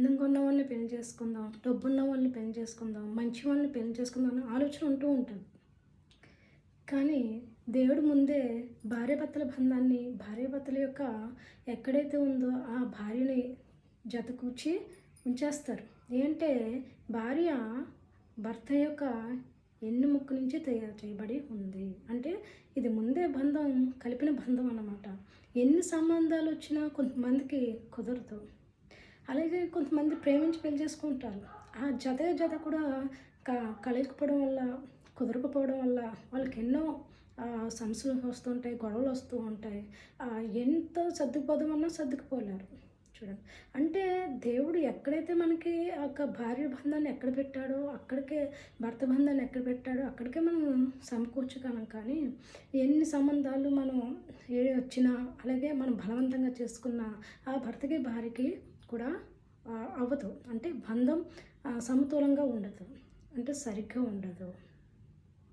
అందంగా ఉన్న వాళ్ళని పెళ్లి చేసుకుందాం, డబ్బున్న వాళ్ళని పెళ్లి చేసుకుందాం, మంచి వాళ్ళని పెళ్లి చేసుకుందాం అనే ఆలోచన ఉంటూ ఉంటుంది. కానీ దేవుడు ముందే భార్యాభర్తల బంధాన్ని, భార్యాభర్తల యొక్క ఎక్కడైతే ఉందో ఆ భార్యని జతకూర్చి ఉంచేస్తారు. ఏంటే భార్య భర్త యొక్క ఎన్నెముక నుంచి తయారు చేయబడి ఉంది. అంటే ఇది ముందే బంధం, కలిపిన బంధం అన్నమాట. ఎన్ని సంబంధాలు వచ్చినా కొంతమందికి కుదరదు. అలాగే కొంతమంది ప్రేమించి పెళ్లి చేసుకుంటారు. ఆ జత కూడా కలయకపోవడం వల్ల, కుదరకపోవడం వల్ల వాళ్ళకి ఎన్నో సమస్యలు వస్తుంటాయి, గొడవలు వస్తూ ఉంటాయి. ఎంత సర్దుకుపోదామన్నా సర్దుకుపోలేరు. చూడండి, అంటే దేవుడు ఎక్కడైతే మనకి ఒక భార్య బంధాన్ని ఎక్కడ పెట్టాడో అక్కడికే, భర్త బంధాన్ని ఎక్కడ పెట్టాడో అక్కడికే మనం సమకూర్చగలం. కానీ ఎన్ని సంబంధాలు మనం వచ్చినా, అలాగే మనం బలవంతంగా చేసుకున్న ఆ భర్తకి భార్యకి కూడా అవ్వదు. అంటే బంధం సమతూలంగా ఉండదు, అంటే సరిగ్గా ఉండదు.